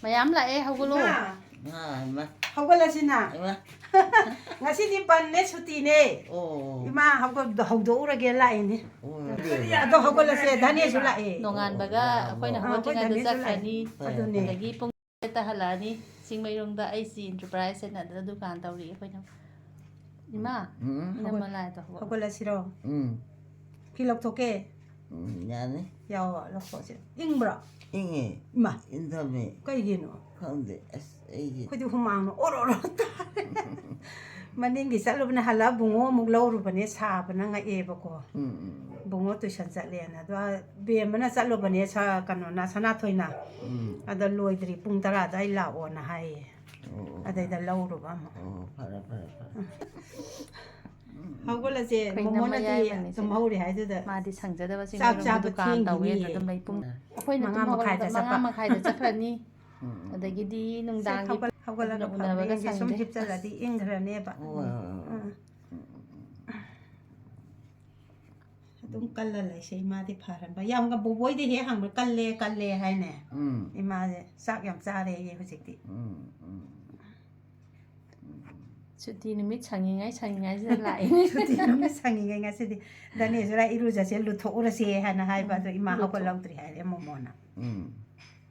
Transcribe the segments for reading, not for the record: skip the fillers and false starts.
mayam lae hawgulo ima hawgalasina ima ngasi di panne suti ne ima hawdourage laini ado hawgalase dhani su lai nongan baga akoina hawtinga da zakhani adagi pung ta halani singmairongda aisi enterprise na da dukan tawri akoina ima ina malai to hawgalasiro kilok toke yani yawa lokose ingbra inge ima indame kaigino khande ai khodi humang oro maningi salubna hala bungo muk lawrubane sabana nga ebako bungo tuition chatle na do be mana chalo bane sa kano na sana thoina ada loidri pung tara dai la ona hai ada da lawruba ma para hawgola je momona di tum hawri hai da madi sangjada ba singmairong dukan tawwe da mai pung akoina tum manga makhai da chakrani adagidi nungdang hawgola ga unabaga sum hipchaladi ingrane ba adum kalla lai sei ma di pharan ba yam ga boboi di he hang kalle hai ne ima je sak yam chare ye hujikti suti numit sangingai je lai suti numit sangingai ngasi di dani jura iru ja se lu thora se hana hai ba to ima hawgola lautri hai re momona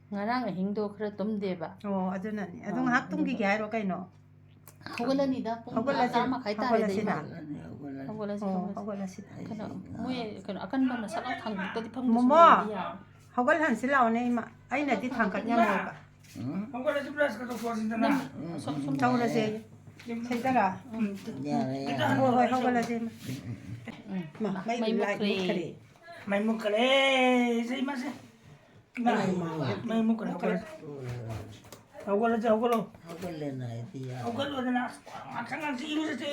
ngarang hingdo khra tumde ba aduna ni adung hak tumgi gyai ro kaino hawgola ni da hawgola ma khai ta re dai hawgola si kana moe kana akan ba na sakang thang ta di phang momo hawgol han silaw ne ma aina di thangkat nya mo ba hawgola si plus ka to forsin na tawra se sai tara hawgola se ma mai kare mai mukale sai ma se mai mukale hawgola na dia hawgola na akan si iru se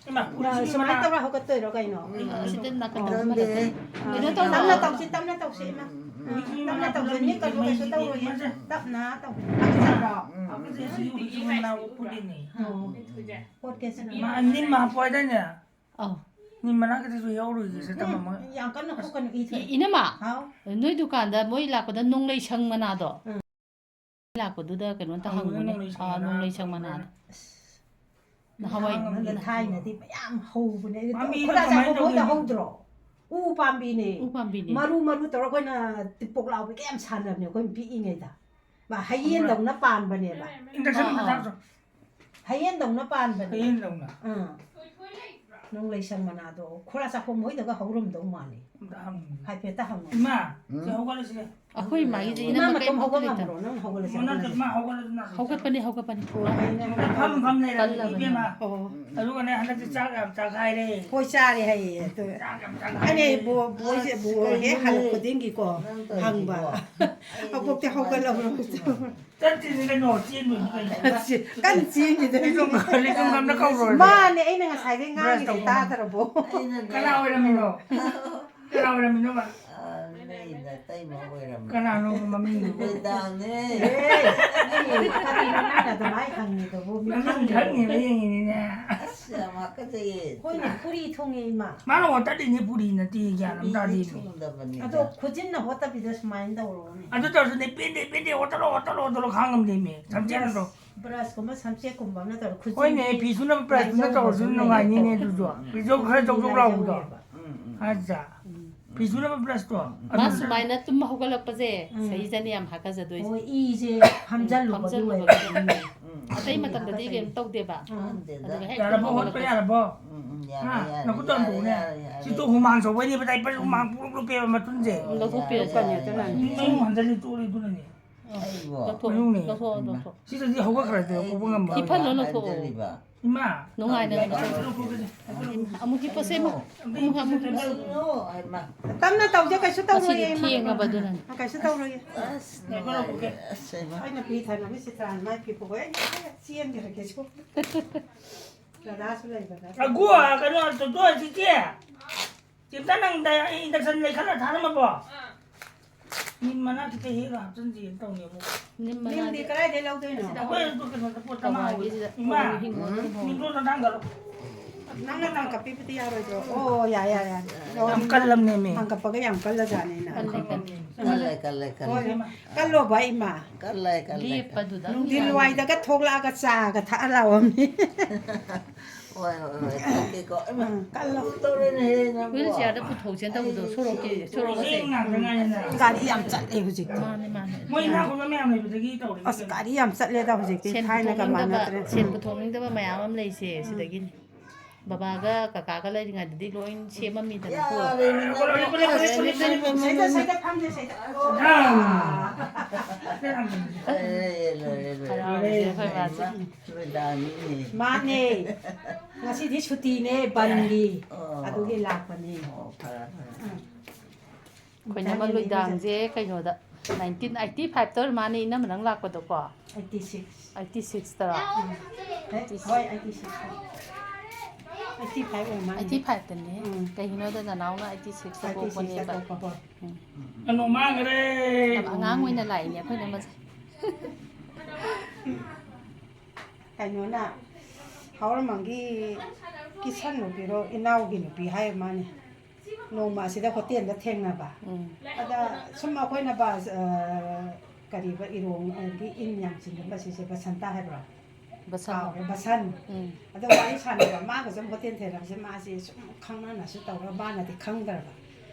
ma semana tawra hawgot to ro kaino sitin na kan ino to tamna taw si ma tamna taw ni ka ro ka taw ro ye tapna taw akan si iru na pudi ni podcast ma anin ma poida nya oh ni mana ka su yauru se tamama yang kan ko kan i inama haw noi dukan da moi la ko da nong lei sang mana do la ko du da kan ta hang ne nong lei sang mana na hawai na thai na ti yam ho bu ne ko da sa ko da ho dro u pambi ne maru to ko na ti pok law bi kem san ne ko pi i ngai da ba hayen dong na pan ba ne ba induction na ta hayen dong na pan ba ne hayen dong na nong lei sang mana do khora sa ko moi da ga horum do ma ne hai pe ta hang ma se hawgola se akoi mai ji na ina ma ma tom kai hawgola ma ro nang hawgola se mana ma hawgola na hawgat pani pham ne la ibe ma aru ne hana se cha khai re ko cha re hai to ane bo he hal ko dingi ko hang ba ako te hawgola ro tan ti ni no chin mu kan chin ni de ko khali ko ngam na ka ro ma ne ai na sai de nga ni ta ta ro bo kana ora mi no ba nei da tai ma ram kana no ma mi no da ne ni ka ni na da mai hang ni do bo mi ma mi thang ni le ni ne sama ka te ko ni puri thong e ma ma no ta di ni puri na ti ya nam ta di da bani ado khujin na hota bi das main da ro ni ado ta ne pende otalo khangam de me samche na ro brush ko ma samse ko ba na da khujin koi ne pi su na brush na to su no ga ni ne du jo pi jo khara jok jok ra u do aja pi su na brush to mas mai na tum hawgalak pa je sai jani am haka ja doi o i je hamjal lu ba du atai matam da di gem tok de ba ya ra bo hot pa ya ra bo ha na ku ton bu ne si to hu mang so we ni ba dai pa hu mang pu pu pe ma tun je lo thu pe pa ni ta na ni ma han ni to ri tu ni lo thu si to di hawga khara de ko bu ngam ba ki phan lo thu ima nongai na amu ki pa se mo amu ma tam na taw je ka su taw ro si ye ma thi nga ba du nan ka su taw ro ye ne ko ko ke ai na pi tha na mi si tran mai pi ko ai sien ge ke su la da su lai ba da agua ka no to si ke ti ta nang da induction le khala tha na ma bo ni mana ki te he ga chen ji tong ye bo nim ma lim di ka ai de lau de no ko to ke to po ta ma ima ni to na dang ga lo ꯅꯪꯅ ꯍꯪꯀꯠꯄꯤꯕꯗꯤ ꯌꯥꯔꯣꯏꯗ꯭ꯔꯣ ꯑꯣ ꯌꯥꯏ ꯌꯥꯏ ꯌꯥꯏ ꯌꯥꯝ ꯀꯜꯂꯝꯅꯦꯃꯤ ꯍꯪꯀꯠꯄꯒ ꯌꯥꯝ ꯀꯜꯂꯖꯥꯠꯅꯤꯅ ꯀꯜꯂꯦ ꯀꯜꯂꯣꯕ ꯏꯃꯥ ꯀꯜꯂꯦ ꯂꯦꯞꯄꯗꯨꯗ ꯅꯨꯡꯊꯤꯟ ꯋꯥꯏꯗꯒ ꯊꯣꯛꯂꯛꯑꯒ ꯆꯥꯒ ꯊꯛꯑ ꯂꯥꯛꯑꯣꯝꯅꯤ ꯍꯣꯏ ꯊꯛꯀꯦꯀꯣ ꯀꯜꯂꯣ ꯇꯧꯔꯦꯅꯦꯍꯦ ꯅꯪꯕꯣ ꯋꯤꯜ ꯆꯤꯌꯔꯗ ꯄꯨꯊꯣꯛꯁꯦꯅ ꯇꯧꯕꯗꯣ ꯁꯣꯔꯣꯛꯀꯁꯦ ꯆꯦꯡ ꯉꯥꯛꯇ ꯉꯥꯏꯔꯦꯅ ꯒꯥꯔꯤ ꯌꯥꯝ ꯆꯠꯂꯦ ꯍꯧꯖꯤꯛꯇꯤ ꯃꯥꯅꯦ ꯃꯣꯏ ꯏꯅꯥꯛ ꯈꯨꯟꯕ ꯃꯌꯥꯝ ꯂꯩꯕꯗꯒꯤ ꯇꯧꯔꯤꯅꯤ ꯑꯁ ꯒꯥꯔꯤ ꯌꯥꯝ ꯆꯠꯂꯦꯗ ꯍꯧꯖꯤꯛꯇꯤ ꯁꯦꯟ ꯊꯥꯏꯅꯒ ꯄꯨꯊꯣꯛꯅꯤꯡꯗꯕ ꯃꯥꯟꯅꯗ꯭ꯔꯦ ꯁꯦꯟ ꯄꯨꯊꯣꯛꯅꯤꯡꯗꯕ ꯃꯌꯥꯝ ꯑꯃ ꯂꯩꯁꯦ ꯁꯤꯗꯒꯤꯅꯤ ꯕꯕꯥꯒ ꯀꯀꯥꯒ ꯂꯩꯔꯤꯉꯩꯗꯗꯤ ꯂꯣꯏ ꯁꯦꯝꯃꯝꯃꯤꯗꯅꯀꯣ ꯁꯩꯗ ꯁꯩꯗ ꯐꯝꯁꯦ ꯁꯩꯗ ꯃꯥꯅꯦ ꯉꯁꯤꯗꯤ ꯁꯨꯇꯤꯅꯦ ꯕꯟꯒꯤ ꯑꯗꯨꯒꯤ ꯂꯥꯛꯄꯅꯤ ꯑꯩꯈꯣꯏꯅ ꯑꯃ ꯂꯣꯏꯗꯥꯡꯁꯦ ꯀꯩꯅꯣꯗ 1985ꯇ ꯃꯥꯅꯦ ꯏꯅꯝꯃ ꯅꯪ ꯂꯥꯛꯄꯗꯣꯀꯣ 86ꯇꯔꯣ ꯍꯣꯏ 85 ꯑꯣꯏ ꯃꯥꯜꯂꯦ 85ꯇꯅꯦ ꯀꯩꯒꯤꯅꯣꯗ ꯅꯅꯥꯎꯅ 86ꯇ ꯄꯣꯛꯄꯅꯦꯕ ꯀꯩꯅꯣ ꯃꯥꯡꯈ꯭ꯔꯦ ꯌꯥꯝ ꯑꯉꯥꯡ ꯑꯣꯏꯅ ꯂꯥꯛꯏꯅꯦ ꯑꯩꯈꯣꯏꯅ ꯑꯃꯁꯦ ꯀꯩꯅꯣꯅ ꯍꯥꯎꯔꯃꯪꯒꯤ ꯀꯤꯁꯟ ꯅꯨꯄꯤꯔꯣ ꯏꯅꯥꯎꯒꯤ ꯅꯨꯄꯤ ꯍꯥꯏ ꯃꯥꯅꯦ ꯅꯣꯡꯃ ꯑꯁꯤꯗ ꯍꯣꯇꯦꯜꯗ ꯊꯦꯡꯅꯕ ꯑꯗ ꯁꯨꯝ ꯑꯩꯈꯣꯏꯅ ꯀꯔꯤꯕ ꯏꯔꯣꯡꯒꯤ ꯏꯟ ꯌꯥꯝ ꯆꯤꯡꯕ ꯁꯤꯁꯦ ꯕꯁꯟꯇ ꯍꯥꯏꯕ꯭ꯔꯣ ꯀꯥꯎꯔꯦ ꯕꯁꯟ ꯑꯗꯣ ꯋꯥꯔꯤ ꯁꯥꯟꯅꯕ ꯃꯥꯒ ꯁꯨꯝ ꯍꯣꯇꯦꯜ ꯊꯦꯡꯅꯕꯁꯦ ꯃꯥꯁꯦ ꯁꯨꯝ ꯈꯪꯅꯅꯁꯨ ꯇꯧꯔꯒ ꯃꯥꯅꯗꯤ ꯈꯪꯗ꯭ꯔꯕ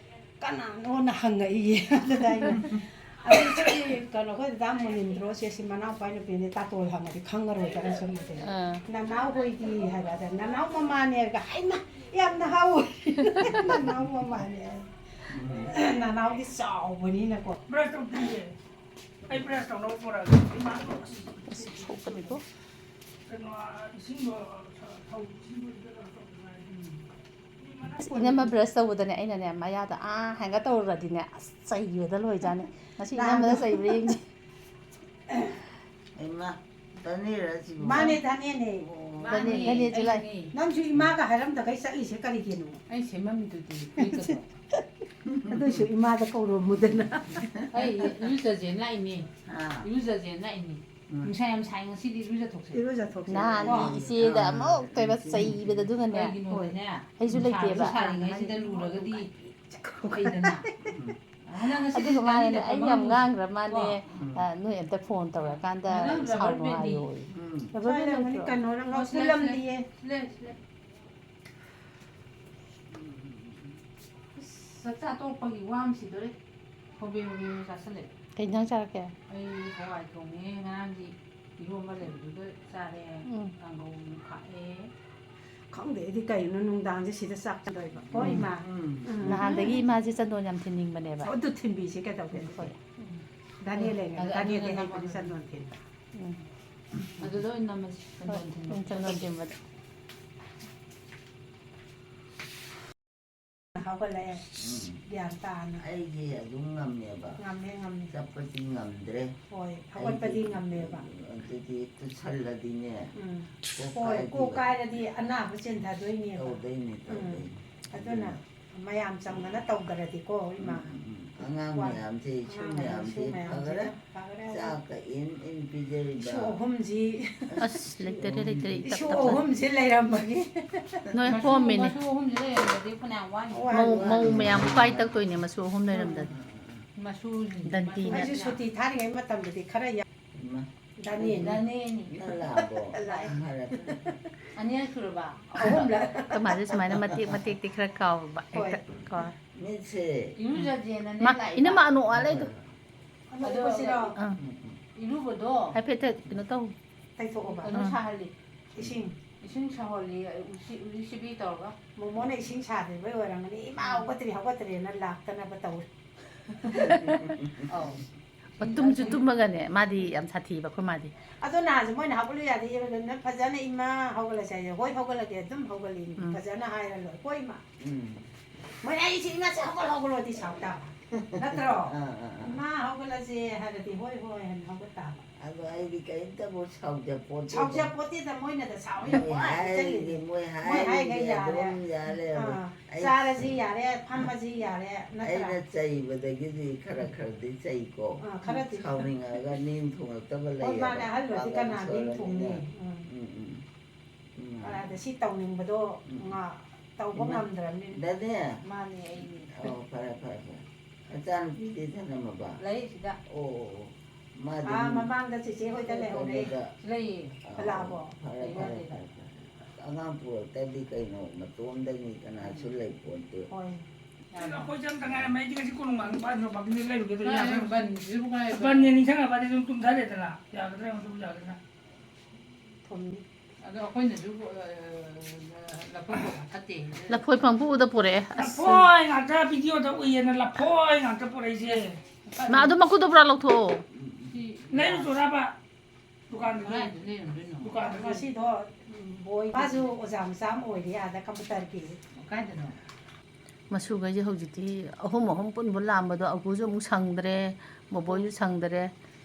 ꯀꯅꯥꯅꯣꯅ ꯍꯪꯉꯛꯏꯌꯦ ꯑꯗꯨꯗ ꯑꯩꯅ ꯑꯗꯨ ꯀꯩꯅꯣ ꯑꯩꯈꯣꯏ ꯗꯥ ꯃꯨꯅꯤꯟꯗ꯭ꯔꯣ ꯁꯤ ꯃꯅꯥꯎꯄꯥ ꯅꯨꯄꯤꯅꯦ ꯇꯥꯇꯣꯜ ꯍꯪꯉꯗꯤ ꯈꯪꯉꯔꯣꯏꯗ꯭ꯔꯥ ꯁꯨꯝ ꯅꯅꯥꯎ ꯍꯣꯏꯗꯤ ꯍꯥꯏꯕ ꯑꯗ ꯅꯅꯥꯎ ꯃꯃꯥꯅꯦꯒ ꯍꯩꯃ ꯌꯥꯝꯅ ꯍꯥꯎꯋꯤ ꯅꯅꯥꯎ ꯃꯃꯥꯅꯦ ꯅꯅꯥꯎꯗꯤ ꯆꯥꯎꯕꯅꯤꯅꯀꯣ ꯕ꯭ꯔꯁ ꯇꯧꯗ꯭ꯔꯤꯌꯦ ꯑꯩ ꯕ꯭ꯔꯁ ꯇꯧꯅꯕ ꯄꯨꯔꯛꯑꯒꯦ ꯁꯣꯛꯀꯅꯤꯀꯣ ꯀꯩꯅꯣ ꯏꯁꯤꯡꯗꯣ ꯏꯅꯝꯃ ꯕ꯭ꯔꯁ ꯇꯧꯕꯗꯅꯦ ꯑꯩꯅꯅꯦ ꯃꯌꯥꯗ ꯍꯦꯡꯒꯠ ꯇꯧꯔꯨꯔꯗꯤꯅꯦ ꯑꯁ ꯆꯩꯕꯗ ꯂꯣꯏꯖꯥꯠꯅꯤ ꯉꯁꯤ ꯏꯅꯝꯃꯗ ꯆꯩꯕ꯭ꯔꯥ ꯌꯦꯡꯁꯤ ꯏꯃꯥ ꯇꯅꯤꯔ ꯁꯤꯕꯨ ꯃꯥꯅꯦ ꯙꯅꯦꯅꯦ ꯙꯅꯦꯁꯨ ꯂꯥꯛꯑꯦ ꯅꯪꯁꯨ ꯏꯃꯥꯒ ꯍꯥꯏꯔꯝꯗꯒꯩ ꯆꯠꯂꯤꯁꯦ ꯀꯔꯤꯒꯤꯅꯣ ꯑꯩ ꯁꯦꯝꯃꯝꯃꯤꯗꯨꯗꯤ ꯑꯗꯨꯏꯁꯨ ꯏꯃꯥꯗ ꯀꯧꯔꯝꯃꯨꯗꯅ ꯑꯩ ꯏꯔꯨꯖꯁꯦꯅ ꯂꯥꯛꯏꯅꯦ ꯏꯔꯨꯖꯁꯦꯅ ꯂꯥꯛꯏꯅꯦ ꯅꯨꯡꯁꯥ ꯌꯥꯝ ꯁꯥꯏ ꯉꯁꯤꯗꯤ ꯏꯔꯨꯖꯊꯣꯛꯁꯦ ꯏꯔꯨꯖꯊꯣꯛꯁꯦ ꯅꯍꯥꯟ ꯏꯆꯦꯗ ꯑꯃꯨꯛ ꯇꯣꯏꯕ ꯆꯩꯕꯗ ꯑꯗꯨꯒꯅꯦ ꯀꯩꯒꯤꯅꯣꯗꯅꯦ ꯑꯩꯁꯨ ꯂꯩꯇꯦꯕ ꯁꯥꯔꯤꯉꯩꯁꯤꯗ ꯂꯨꯔꯒꯗꯤ ꯐꯩꯗꯅ ꯑꯗꯨꯒ ꯃꯥꯅꯦ ꯑꯩ ꯌꯥꯝ ꯉꯥꯡꯈ꯭ꯔ ꯃꯥꯅꯦ ꯅꯣꯏ ꯑꯝꯇ ꯐꯣꯟ ꯇꯧꯔꯀꯥꯟꯗ ꯁꯥꯎꯅꯨ ꯍꯥꯏꯌꯣ ꯀꯩꯅꯣꯅ ꯉꯥꯎꯁꯤꯜꯂꯝꯗꯤꯌꯦ ꯆꯥꯛꯆꯥ ꯇꯣꯛꯄꯒꯤ ꯋꯥ ꯑꯃ ꯁꯤꯗꯣꯔꯦ ꯍꯣꯕꯦ ꯆꯥꯁꯤꯜꯂꯦ ꯀꯩ ꯏꯟꯖꯥꯡ ꯆꯥꯔꯛꯀꯦ ꯑꯩ ꯍꯋꯥꯏ ꯊꯣꯡꯉꯦ ꯉꯔꯥꯡꯒꯤ ꯏꯔꯣꯝꯕ ꯂꯩꯕꯗꯨꯒ ꯆꯥꯔꯦ ꯀꯥꯡꯒꯧ ꯈꯥꯛꯑꯦ ꯈꯪꯗꯦ ꯑꯩꯗꯤ ꯀꯩꯅꯣ ꯅꯨꯡꯗꯥꯡꯁꯦ ꯁꯤꯗ ꯆꯥꯛ ꯆꯥꯗꯣꯏꯕ ꯍꯣꯏ ꯏꯃꯥ ꯅꯍꯥꯟꯗꯒꯤ ꯏꯃꯥꯁꯦ ꯆꯟꯗꯣꯟ ꯌꯥꯝ ꯊꯤꯟꯅꯤꯡꯕꯅꯦꯕ ꯑꯗꯨ ꯊꯤꯟꯕꯤꯁꯦ ꯀꯩꯗꯧꯒꯦ ꯙꯅꯦ ꯂꯩꯉꯩꯗ ꯙꯅꯦꯗꯤ ꯍꯩꯕꯅꯤ ꯆꯟꯗꯣꯟ ꯊꯤꯟꯕ ꯑꯗꯨꯗ ꯑꯣꯏꯅ ꯅꯝꯃꯁꯤ ꯆꯟꯗꯣꯟ ꯊꯤꯟꯕꯗ ꯍꯧꯒꯠꯂꯛꯑꯦ ꯒ꯭ꯌꯥꯟ ꯇꯥꯅ ꯑꯩꯗꯤ ꯑꯗꯨꯝ ꯉꯝꯃꯦꯕ ꯉꯝꯃꯦ ꯆꯠꯄꯗꯤ ꯉꯝꯗ꯭ꯔꯦ ꯍꯣꯏ ꯍꯧꯒꯠꯄꯗꯤ ꯉꯝꯃꯦꯕ ꯑꯗꯨꯗꯤ ꯇꯨꯁꯜꯂꯗꯤꯅꯦ ꯍꯣꯏ ꯀꯣꯛ ꯀꯥꯏꯔꯗꯤ ꯑꯅꯥꯕ ꯆꯦꯟꯊꯗꯣꯏꯅꯦꯕ ꯇꯧꯗꯣꯏꯅꯤ ꯑꯗꯨꯅ ꯃꯌꯥꯝ ꯆꯪꯗꯅ ꯇꯧꯗ꯭ꯔꯗꯤꯀꯣ ꯏꯃꯥ ꯑꯉꯥꯡ ꯃꯌꯥꯝꯁꯦ ꯏꯁꯨ ꯃꯌꯥꯝꯁꯦ ꯐꯈꯔꯦ ꯆꯥꯛꯀ ꯏꯟ ꯄꯤꯖꯔꯤꯕ ꯏꯁꯨ ꯑꯍꯨꯝꯁꯤ ꯑꯁ ꯂꯩꯇꯔꯦ ꯏꯁꯨ ꯑꯍꯨꯝꯁꯤ ꯂꯩꯔꯝꯕꯒꯤ ꯅꯣꯏ ꯍꯣꯝꯃꯤꯅꯦ ꯃꯁꯨ ꯑꯍꯨꯝꯁꯤ ꯂꯩꯔꯝꯃꯗꯤ ꯐꯅꯌꯥꯝ ꯋꯥꯅꯤ ꯃꯧ ꯃꯌꯥꯝ ꯎꯀꯥꯏ ꯇꯛꯇꯣꯏꯅꯦ ꯃꯁꯨ ꯑꯍꯨꯝ ꯂꯩꯔꯝꯗꯗꯤ ꯗꯟꯇꯤꯅ ꯑꯩꯁꯨ ꯁꯨꯇꯤ ꯊꯥꯔꯤꯉꯩ ꯃꯇꯝꯗꯗꯤ ꯈꯔ ꯙꯅꯦꯅꯤ ꯂꯥꯛꯑꯕꯣ ꯑꯅꯤꯔꯛ ꯁꯨꯔꯕ ꯑꯍꯨꯝꯂꯛ ꯀꯃꯥꯏꯅ ꯁꯨꯃꯥꯏꯅ ꯃꯇꯦꯛꯇꯤ ꯈꯔ ꯀꯥꯎꯕ ꯍꯦꯛꯇ ꯀꯥꯎ ꯃꯤꯠꯁꯦ ꯏꯔꯨꯖꯁꯦꯅꯅꯦ ꯏꯅꯝꯃ ꯑꯅꯣ ꯑꯥꯂꯩꯗꯣ ꯑꯗꯨꯕꯁꯤꯔꯣ ꯏꯔꯨꯕꯗꯣ ꯍꯥꯏꯐꯦꯠ ꯀꯩꯅꯣ ꯇꯧ ꯇꯩꯊꯣꯛꯑꯣꯕ ꯀꯩꯅꯣ ꯁꯥꯍꯜꯂꯤ ꯏꯁꯤꯡ ꯏꯁꯤꯡ ꯁꯥꯍꯜꯂꯤ ꯎꯔꯤꯁꯤꯕꯤ ꯇꯧꯔꯒ ꯃꯣꯃꯣꯅ ꯏꯁꯤꯡ ꯁꯥꯗ꯭ꯔꯤꯕꯩ ꯑꯣꯏꯔꯝꯒꯅꯤ ꯏꯃꯥ ꯍꯧꯒꯠꯇ꯭ꯔꯦꯅ ꯂꯥꯛꯇꯅꯕ ꯇꯧꯋꯤ ꯇꯨꯝꯁꯨ ꯇꯨꯝꯃꯒꯅꯦ ꯃꯥꯗꯤ ꯌꯥꯝ ꯁꯥꯊꯤꯕ ꯑꯩꯈꯣꯏ ꯃꯥꯗꯤ ꯑꯗꯣ ꯅꯍꯥꯟꯁꯨ ꯃꯣꯏꯅ ꯍꯧꯒꯠꯂꯨ ꯌꯥꯗꯦ ꯐꯖꯅ ꯏꯃꯥ ꯍꯧꯒꯠꯂꯁꯦ ꯍꯥꯏꯁꯦ ꯍꯣꯏ ꯍꯧꯒꯠꯂꯒꯦ ꯑꯗꯨꯝ ꯍꯧꯒꯠꯂꯤ ꯐꯖꯅ ꯍꯥꯏꯔ ꯂꯣꯏ ꯍꯣꯏ ꯏꯃꯥ ꯃꯣꯏ ꯑꯩꯁꯤ ꯏꯃꯥꯁꯦ ꯍꯧꯒꯠꯂꯣꯗꯤ ꯁꯥꯎ ꯇꯥꯕ ꯅꯠꯇ꯭ꯔꯣ ꯏꯃꯥ ꯍꯧꯒꯠꯂꯁꯦ ꯍꯥꯏꯔꯗꯤ ꯍꯣꯏ ꯍꯥꯏꯅ ꯍꯧꯒꯠ ꯇꯥꯕ ꯑꯗꯣ ꯑꯩꯗꯤ ꯀꯔꯤꯝꯇꯕꯨ ꯁꯥꯎꯖꯄꯣꯠꯇꯦ ꯁꯥꯎꯖꯄꯣꯠꯇꯦꯗ ꯃꯣꯏꯅꯗ ꯁꯥꯎꯋꯤ ꯃꯣꯏ ꯍꯥꯏꯒꯩ ꯍꯥꯏꯔꯤꯗꯤ ꯌꯥꯔꯦ ꯑꯗꯨꯝ ꯆꯥꯔꯁꯤ ꯌꯥꯔꯦ ꯐꯝꯃꯁꯤ ꯌꯥꯔꯦ ꯑꯩꯅ ꯅꯠꯇ꯭ꯔꯥ ꯆꯩꯕꯗꯒꯤꯗꯤ ꯈꯔꯗꯤ ꯆꯩꯀꯣ ꯈꯔꯗꯤ ꯁꯥꯎꯅꯤꯡꯉꯒ ꯅꯤꯡ ꯊꯨꯡꯉꯛꯇꯕ ꯍꯣꯏ ꯃꯥꯅꯦ ꯂꯩꯌꯦꯕ ꯑꯍꯜ ꯑꯣꯏꯔꯗꯤ ꯀꯅꯥ ꯅꯤꯡ ꯊꯨꯡꯅꯤ ꯑꯗ ꯁꯤ ꯇꯧꯅꯤꯡꯕꯗꯣ ꯇꯧꯕ ꯉꯝꯗ꯭ꯔꯕꯅꯤ ꯗꯗꯦ ꯃꯥꯅꯦ ꯑꯩ ꯑꯣ ꯐꯔꯦ ꯃꯆꯥꯅꯨꯄꯤꯗꯤ ꯊꯅꯝꯃꯕ ꯂꯩ ꯁꯤꯗ ꯑꯣ ꯃꯥꯗꯤ ꯃꯃꯥꯡꯗ ꯆꯤꯆꯦ ꯍꯣꯏꯗ ꯂꯩꯍꯧꯔꯦ ꯂꯩꯌꯦ ꯂꯥꯛꯑꯕꯣ ꯐꯔꯦ ꯑꯉꯥꯡ ꯄꯨꯔꯛꯇꯗꯤ ꯀꯩꯅꯣ ꯃꯇꯣꯝꯗꯒꯤ ꯀꯅꯥꯁꯨ ꯂꯩ ꯄꯣꯟꯇꯦ ꯍꯣꯏ ꯑꯩꯈꯣꯏ ꯆꯝ ꯇꯉꯥꯏꯔ ꯃꯩꯗꯤ ꯉꯁꯤ ꯀꯣꯅꯨꯡ ꯄꯥꯟꯁꯨ ꯄꯥꯛꯇꯤ ꯂꯩꯔꯨꯒꯦꯗ ꯌꯥꯒꯗ꯭ꯔꯥ ꯕꯟꯁꯤꯕꯨ ꯀꯥꯏ ꯕꯟꯅꯦ ꯅꯤꯡꯁꯤꯡꯉꯕꯗꯤ ꯑꯗꯨꯝ ꯇꯨꯝꯊꯔꯦꯗꯅ ꯌꯥꯒꯗ꯭ꯔꯥ ꯑꯃꯁꯨ ꯌꯥꯒꯗ꯭ꯔꯥ ꯊꯨꯝꯅꯤ ꯑꯗꯣ ꯑꯩꯈꯣꯏꯅꯁꯨ ꯂꯐꯣꯏ ꯐꯠꯇꯦ ꯂꯐꯣꯏ ꯄꯪꯄꯨꯗ ꯄꯨꯔꯛꯑꯦ ꯂꯐꯣꯏ ꯉꯥꯛꯇ ꯚꯤꯗꯤꯑꯣꯗ ꯎꯏꯌꯦꯅ ꯂꯐꯣꯏ ꯉꯥꯛꯇ ꯄꯨꯔꯛꯏꯁꯦ ꯃꯥ ꯑꯗꯨ ꯃꯀꯨꯗꯣ ꯄꯨꯔꯥ ꯂꯧꯊꯣꯛꯑꯣ ꯂꯩꯔꯨꯆꯣꯔꯕ ꯗꯨꯀꯥꯟꯗꯒꯤ ꯀꯗꯥꯏꯗ ꯂꯩꯔꯝꯗꯣꯏꯅꯣ ꯗꯨꯀꯥꯟꯗꯒꯤ ꯉꯁꯤꯗꯣ ꯕꯣꯏ ꯃꯥꯁꯨ ꯑꯣꯖꯥ ꯃꯆꯥ ꯑꯃ ꯑꯣꯏꯔꯤ ꯑꯥꯗ ꯀꯝꯄꯨꯇꯔꯒꯤ ꯀꯥꯏꯗꯅꯣ ꯃꯁꯨꯈꯩꯁꯦ ꯍꯧꯖꯤꯛꯇꯤ ꯑꯍꯨꯝ ꯄꯨꯟꯕ ꯂꯥꯛꯑꯝꯕꯗꯣ ꯑꯒꯨꯁꯨ ꯑꯃꯨꯛ ꯁꯪꯗ꯭ꯔꯦ ꯕꯣꯕꯣꯏꯁꯨ ꯁꯪꯗ꯭ꯔꯦ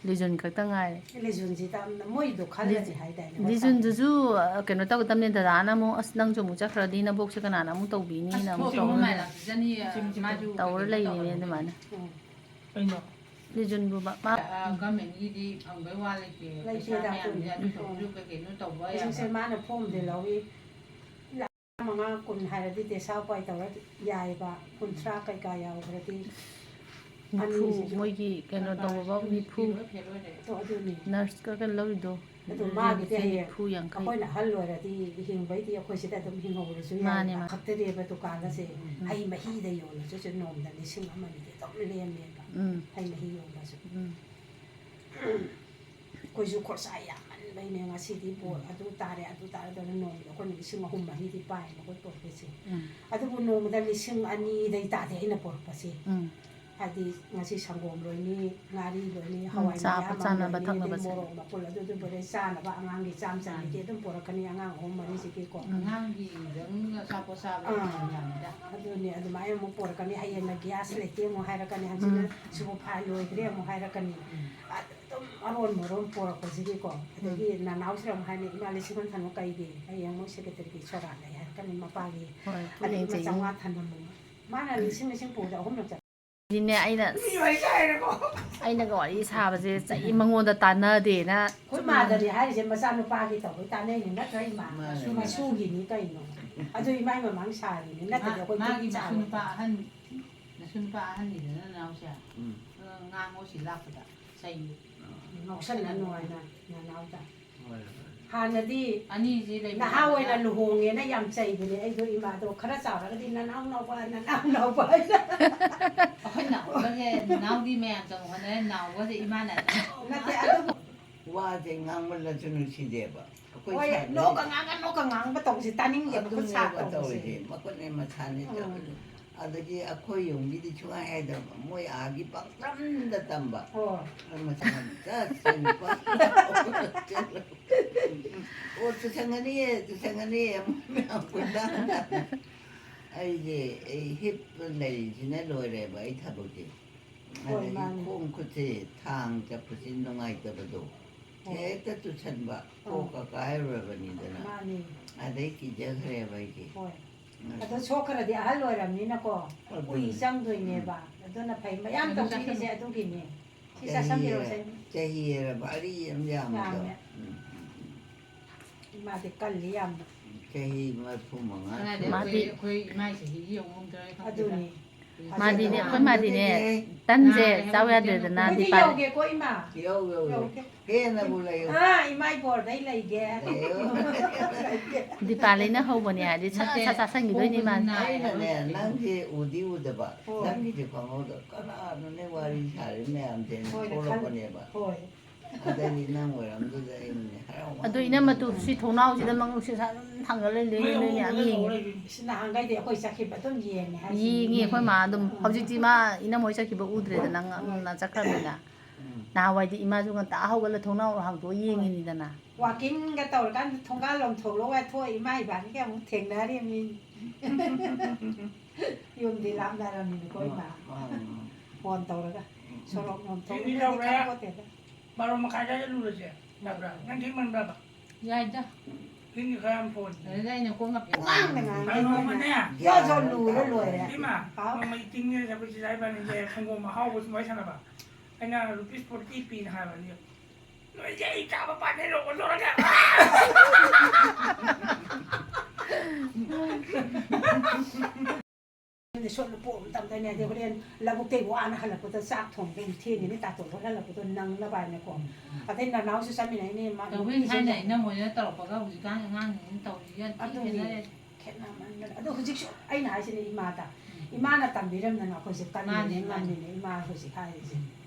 ꯂꯤꯖꯨꯟ ꯈꯛꯇ ꯉꯥꯏꯔꯦ ꯂꯤꯖꯨꯟꯁꯤꯗ ꯃꯣꯏꯗꯣ ꯈꯜꯂꯗꯤ ꯍꯥꯏꯗꯥꯏꯅꯦ ꯂꯤꯖꯨꯟꯗꯨꯁꯨ ꯀꯩꯅꯣ ꯇꯧꯒꯗꯕꯅꯦ ꯗꯗꯥꯅ ꯑꯃꯨꯛ ꯑꯁ ꯅꯪꯁꯨ ꯑꯃꯨꯛ ꯆꯠꯈ꯭ꯔꯗꯤ ꯅꯕꯣꯛꯁꯦ ꯀꯅꯥꯅ ꯑꯃꯨꯛ ꯇꯧꯕꯤꯅꯤꯅ ꯑꯃꯨꯛ ꯇꯧꯔ ꯂꯩꯔꯤꯅꯦ ꯑꯗꯨꯃꯥꯏꯅ ꯀꯩꯅꯣ ꯂꯤꯖꯨꯟꯕꯨ ꯃꯥ ꯒꯃꯦꯟꯒꯤꯗꯤ ꯐꯪꯕꯩ ꯋꯥ ꯂꯩꯇꯦ ꯄꯩꯁꯥ ꯂꯩꯇꯦꯗ ꯃꯌꯥꯝꯁꯦ ꯑꯗꯨꯁꯨ ꯀꯩꯅꯣ ꯇꯧꯕ ꯍꯧꯖꯤꯛꯁꯦ ꯃꯥꯅ ꯐꯣꯝꯗꯤ ꯂꯧꯏ 5,000 ꯍꯥꯏꯔꯗꯤ ꯗꯦꯁꯥ ꯎꯄꯥꯏ ꯇꯧꯔ ꯌꯥꯏꯕ 30 ꯀꯩꯀꯥ ꯌꯥꯎꯈ꯭ꯔꯗꯤ ꯅꯤꯐꯨ ꯃꯣꯏꯒꯤ ꯀꯩꯅꯣ ꯇꯧꯕꯐꯥꯎ ꯅꯤꯐꯨ ꯑꯗꯨꯅꯤ ꯅꯔꯁꯀ ꯀꯩꯅꯣ ꯂꯧꯔꯤꯗꯣ ꯑꯗꯨ ꯃꯥꯒꯤꯗꯤ ꯍꯌꯦꯡ ꯅꯤꯐꯨ ꯌꯥꯡꯈꯩ ꯑꯩꯈꯣꯏꯅ ꯑꯍꯜ ꯑꯣꯏꯔꯗꯤ ꯍꯤꯡꯕꯩꯗꯤ ꯑꯩꯈꯣꯏ ꯁꯤꯗ ꯑꯗꯨꯝ ꯍꯤꯡꯍꯧꯔꯁꯨ ꯃꯥꯅꯦ ꯌꯥꯏꯕ ꯃꯥꯅꯦ ꯈꯛꯇꯅꯦꯕ ꯗꯨꯀꯥꯟꯒꯁꯦ ꯍꯩ ꯃꯍꯤꯗ ꯌꯣꯜꯂꯁꯨ ꯅꯣꯡꯃꯗ 1,000-2,000 ꯑꯗꯨꯝ ꯂꯦꯝꯃꯦꯕ ꯍꯩ ꯃꯍꯤ ꯌꯣꯜꯂꯁꯨ ꯑꯩꯈꯣꯏꯁꯨ ꯈꯣꯔꯁꯥ ꯌꯥꯝꯃꯟꯕꯩꯅꯦ ꯉꯁꯤꯗꯤ ꯕꯣꯜ ꯑꯗꯨ ꯇꯥꯔꯦ ꯑꯗꯨꯅ ꯅꯣꯡꯃꯗ ꯑꯩꯈꯣꯏꯅ 3,000-4,000 ꯄꯥꯏꯌꯦꯕ ꯑꯩꯈꯣꯏ ꯄꯣꯔꯛꯄꯁꯦ ꯑꯗꯨꯕꯨ ꯅꯣꯡꯃꯗ 2,000-2,000ꯗꯩ ꯇꯥꯗꯦ ꯑꯩꯅ ꯄꯣꯔꯛꯄꯁꯦ ꯍꯥꯏꯗꯤ ꯉꯁꯤ ꯁꯪꯒꯣꯝ ꯂꯣꯏꯅꯤ ꯉꯥꯔꯤ ꯂꯣꯏꯅꯤ ꯍꯋꯥꯏ ꯃꯌꯥꯝ ꯑꯃ ꯂꯣꯏꯅꯤ ꯑꯗꯩ ꯃꯣꯔꯣꯛ ꯃꯄꯨꯜ ꯑꯗꯨ ꯄꯨꯔꯛꯑꯦ ꯆꯥꯅꯕ ꯑꯉꯥꯡꯒꯤ ꯆꯥꯝꯃꯗꯤ ꯑꯗꯨꯝ ꯄꯣꯔꯛꯀꯅꯤ ꯑꯉꯥꯡ 3-4ꯁꯤꯒꯤꯀꯣ ꯑꯉꯥꯡꯒꯤꯗꯪ ꯑꯆꯥꯄꯣꯠ ꯆꯥꯕ ꯌꯥꯝꯃꯤꯗ ꯑꯗꯨꯅꯤ ꯑꯗꯨꯃꯥꯏꯅ ꯑꯃꯨꯛ ꯄꯣꯔꯛꯀꯅꯤ ꯍꯌꯦꯡꯅ ꯒ꯭ꯌꯥꯁ ꯂꯩꯇꯦ ꯑꯃꯨꯛ ꯍꯥꯏꯔꯛꯀꯅꯤ ꯍꯧꯖꯤꯛꯅ ꯁꯤꯕꯨ ꯐꯥꯏ ꯂꯣꯏꯈ꯭ꯔꯦ ꯑꯃꯨꯛ ꯍꯥꯏꯔꯛꯀꯅꯤ ꯑꯗꯨꯝ ꯃꯔꯣꯟ ꯄꯣꯔꯛꯄꯁꯤꯗꯤꯀꯣ ꯑꯗꯒꯤ ꯅꯅꯥꯎꯁꯤꯗ ꯑꯃꯨꯛ ꯍꯥꯏꯅꯤ ꯏꯃꯥ 1,000 ꯊꯝꯃꯣ ꯀꯩꯒꯤ ꯍꯌꯦꯡ ꯃꯣꯏ ꯁꯦꯀ꯭ꯔꯦꯇꯔꯤꯒꯤ ꯁꯣꯔꯥꯠ ꯂꯩ ꯍꯥꯏꯔꯛꯀꯅꯤ ꯃꯄꯥꯒꯤ ꯑꯗꯩ 500 ꯊꯝꯃꯝꯃꯣ ꯃꯥꯅ 1,000 ꯄꯨꯕꯗ 3 ꯆꯠ ꯗꯤꯅꯦ ꯑꯩꯅꯒ ꯋꯥꯔꯤ ꯁꯥꯕꯁꯦ ꯆꯍꯤ ꯃꯉꯣꯟꯗ ꯇꯥꯟꯅꯗꯦꯅ ꯑꯩꯈꯣꯏ ꯃꯥꯗꯗꯤ ꯍꯥꯏꯔꯤꯁꯦ ꯃꯆꯥꯅꯨꯄꯥꯒꯤ ꯇꯧꯕꯩ ꯇꯥꯟꯅꯩꯅꯤ ꯅꯠꯇ꯭ꯔ ꯏꯃꯥ ꯃꯁꯨꯒꯤꯅꯤ ꯀꯩꯅꯣ ꯑꯗꯨ ꯏꯃꯥꯏ ꯃꯃꯥꯡ ꯁꯥꯔꯤꯅꯤ ꯅꯠꯇ꯭ꯔꯗꯤ ꯑꯩꯈꯣꯏ ꯃꯥꯒꯤ ꯃꯁꯨꯅꯨꯄꯥ ꯑꯍꯟꯅꯤꯗꯅ ꯅꯅꯥꯎꯁꯦ ꯉꯥꯡꯉꯣ ꯁꯤ ꯂꯥꯛꯄꯗ ꯆꯩꯌꯨ ꯉꯥꯎꯁꯟꯅ ꯅꯨꯡꯉꯥꯏꯅ ꯅꯅꯥꯎꯗ ꯍꯥꯟꯅꯗꯤ ꯑꯅꯤꯁꯤ ꯅꯍꯥ ꯑꯣꯏꯅ ꯂꯨꯍꯣꯡꯉꯦꯅ ꯌꯥꯝ ꯆꯩꯕꯅꯦ ꯑꯩꯗꯣ ꯏꯃꯥꯗꯣ ꯈꯔ ꯆꯥꯎꯔꯒꯗꯤ ꯅꯅꯥꯎ ꯅꯥꯎꯕ ꯍꯥꯏꯅ ꯑꯩꯈꯣꯏ ꯅꯥꯎꯕꯒꯁꯦ ꯅꯅꯥꯎꯗꯤ ꯃꯌꯥꯝ ꯇꯧ ꯍꯣꯠꯅꯔꯦ ꯅꯥꯎꯕꯁꯦ ꯏꯃꯥꯅ ꯅꯠꯇꯦ ꯑꯗꯨꯕꯨ ꯋꯥꯁꯦ ꯉꯥꯡꯃꯜꯂꯁꯨ ꯅꯨꯡꯁꯤꯗꯦꯕ ꯍꯣꯏ ꯅꯣꯛꯀ ꯉꯥꯡꯕ ꯇꯧꯕꯁꯦ ꯇꯥꯅꯤꯡꯗꯦꯕ ꯈꯨꯠ ꯁꯥ ꯑꯗꯨꯅꯦꯕ ꯇꯧꯕꯁꯦ ꯇꯧꯔꯤꯁꯦ ꯃꯈꯨꯠꯅꯦ ꯃꯁꯥꯅꯦ ꯇꯧꯔꯤꯁꯦ ꯑꯗꯒꯤ ꯑꯩꯈꯣꯏ ꯌꯨꯝꯒꯤꯗꯤ ꯁꯨꯡꯍꯥꯏ ꯍꯥꯏꯗꯕ ꯃꯣꯏ ꯑꯥꯒꯤ ꯄꯪꯇꯝꯗ ꯇꯝꯕ ꯑꯣ ꯇꯨꯁꯟꯒꯅꯤꯌꯦ ꯃꯌꯥꯝ ꯀꯨꯟꯗꯥ ꯑꯩ ꯍꯤꯞꯄ ꯂꯩꯔꯤꯁꯤꯅ ꯂꯣꯏꯔꯦꯕ ꯑꯩ ꯊꯕꯛꯁꯦ ꯑꯗꯒꯤ ꯈꯣꯡ ꯈꯨꯠꯁꯦ ꯊꯥꯡ ꯆꯠꯄꯁꯤ ꯅꯨꯡꯉꯥꯏꯇꯕꯗꯣ ꯍꯦꯛꯇ ꯇꯨꯁꯟꯕ ꯀꯣꯛꯀ ꯀꯥꯏꯔꯨꯔꯕꯅꯤꯗꯅ ꯑꯗꯩ ꯀꯤꯖꯈ꯭ꯔꯦꯕ ꯑꯩꯁꯦ ꯑꯗꯣ ꯁꯣꯛꯈ꯭ꯔꯗꯤ ꯑꯍꯜ ꯑꯣꯏꯔꯕꯅꯤꯅꯀꯣ ꯀꯨꯏ ꯆꯪꯗꯣꯏꯅꯦꯕ ꯑꯗꯨꯅ ꯐꯩ ꯃꯌꯥꯝ ꯇꯧꯕꯤꯔꯤꯁꯦ ꯑꯗꯨꯒꯤꯅꯦ ꯁꯤ ꯆꯥꯁꯟꯕꯤꯔꯣꯁꯦ ꯆꯍꯤ ꯑꯔꯤ ꯑꯃ ꯌꯥꯝꯕꯗꯣ ꯏꯃꯥꯗꯤ ꯀꯜꯂꯤ ꯌꯥꯝꯅ ꯆꯍꯤ 35 ꯑꯩꯈꯣꯏ ꯏꯃꯥꯏ ꯆꯍꯤꯒꯤ ꯌꯧꯉꯝꯗ꯭ꯔꯦ ꯑꯗꯨꯅꯤ ꯃꯥꯗꯤꯅꯦ ꯑꯩꯈꯣꯏ ꯃꯥꯗꯤꯅꯦ ꯇꯟꯁꯦ ꯆꯥꯎ ꯌꯥꯗ꯭ꯔꯦꯗꯅ ꯑꯩꯈꯣꯏꯗꯤ ꯌꯧꯒꯦꯀꯣ ꯏꯃꯥ ꯌꯧ ꯍꯦꯟꯅꯕꯨ ꯂꯩꯌꯨ ꯏꯃꯥꯏ ꯕꯣꯔꯗꯩ ꯂꯩꯒꯦ ꯗꯤꯄꯥꯂꯤꯅ ꯍꯧꯕꯅꯦ ꯍꯥꯏꯗꯤ ꯁꯠ ꯆꯥꯁꯟꯈꯤꯗꯣꯏꯅꯤ ꯃꯥꯅ ꯑꯩꯅꯅꯦ ꯅꯪꯁꯦ ꯎꯗꯤ ꯎꯗꯕ ꯅꯪꯒꯤꯁꯦ ꯈꯪꯍꯧꯗ ꯀꯅꯥꯅꯣꯅꯦ ꯋꯥꯔꯤ ꯁꯥꯔꯤ ꯃꯌꯥꯝꯁꯦ ꯊꯣꯛꯂꯛꯄꯅꯦꯕ ꯑꯗꯩꯗꯤ ꯅꯪ ꯑꯣꯏꯔꯝꯗꯨꯗ ꯑꯩꯅꯅꯦ ꯍꯔꯥꯎ ꯑꯗꯣ ꯏꯅꯝꯃꯇꯨ ꯁꯤ ꯊꯣꯡꯅꯥꯎꯁꯤꯗ ꯅꯨꯡꯁꯤꯠ ꯑꯗꯨꯝ ꯊꯥꯡꯒꯠꯂ ꯅꯣꯏ ꯃꯌꯥꯝ ꯌꯦꯡꯉꯦ ꯅꯍꯥꯟꯈꯩꯗꯤ ꯑꯩꯈꯣꯏ ꯆꯠꯈꯤꯕ ꯑꯗꯨꯝ ꯌꯦꯡꯉꯦ ꯌꯦꯡꯉꯦ ꯑꯩꯈꯣꯏ ꯃꯥ ꯑꯗꯨꯝ ꯍꯧꯖꯤꯛꯇꯤ ꯃꯥ ꯏꯅꯝꯃꯣꯏ ꯆꯠꯈꯤꯕ ꯎꯗ꯭ꯔꯦꯗꯅ ꯉꯟꯅ ꯆꯠꯈ꯭ꯔꯕꯅꯤꯅ ꯅꯍꯥꯟꯋꯥꯏꯗꯤ ꯏꯃꯥꯁꯨ ꯉꯟꯇꯥ ꯍꯧꯒꯠꯂ ꯊꯣꯡꯅꯥꯎ ꯍꯥꯡꯇꯣꯛꯑ ꯌꯦꯡꯉꯤꯅꯤꯗꯅ ꯋꯥꯀꯤꯡꯒ ꯇꯧꯔꯀꯥꯟꯗ ꯊꯣꯡꯒꯥꯜ ꯂꯣꯝ ꯊꯣꯛꯂꯛꯑꯣ ꯊꯣꯛꯑ ꯏꯃꯥ ꯏꯕꯥꯅꯤꯒ ꯑꯃꯨꯛ ꯊꯦꯡꯅꯔꯤꯕꯅꯤ ꯌꯨꯝꯗꯤ ꯂꯥꯞꯅꯔꯝꯃꯤꯅꯤꯀꯣ ꯏꯃꯥ ꯐꯣꯟ ꯇꯧꯔꯒ ꯁꯣꯔꯣꯛ ꯂꯣꯝ ꯊꯣꯛꯂꯛꯑꯣ 12:30 ꯆꯠꯂꯨꯔꯁꯦ ꯌꯥꯕ꯭ꯔꯥ ꯅꯪ ꯊꯦꯡꯃꯟꯕ꯭ꯔꯕ ꯌꯥꯏꯗ ꯊꯦꯡꯉꯤ ꯈꯔ ꯌꯥꯝ ꯐꯣꯟ ꯑꯗꯨꯗ ꯑꯩꯅ ꯀꯣꯡꯉ ꯅꯣꯡꯃꯅꯦ ꯌꯣꯖꯣ ꯂꯨꯔ ꯂꯣꯏꯔꯦ ꯏꯃꯥ ꯅꯣꯡꯃ ꯏꯇꯤꯡꯅꯦ ꯆꯠꯄꯁꯤ ꯏꯕꯥꯅꯤꯁꯦ ꯁꯪꯒꯣꯝ ꯑꯍꯥꯎꯕ ꯁꯨꯃꯥꯏꯅ ꯁꯥꯟꯅꯕ ꯑꯩꯅ ₹40 ꯄꯤꯅ ꯍꯥꯏꯕꯅꯤ Vậy chào bà bạn này rồi con rồi kìa. ในช่วงระบบตามใจเนี่ยเดี๋ยวเรียนระบบเตะว่านะคะระบบตัวซากถงเป็นที่นี่ตาตัวเพราะถ้าระบบตัวนั่งระบายในกล่องประเทศหนาวๆซึ่งมีไหนนี่มา Tàu viên hai này nó một nó tàu có cái gì cả ngang tàu gì ăn thì nó แค่นั้นมันอันนี้คือไอ้นายสิเนี่ยมาตาอีมาน่ะตั้งดีเริ่มนั่นเขาสิตั้งนี่มันนี่อีมาเขาสิใครสิ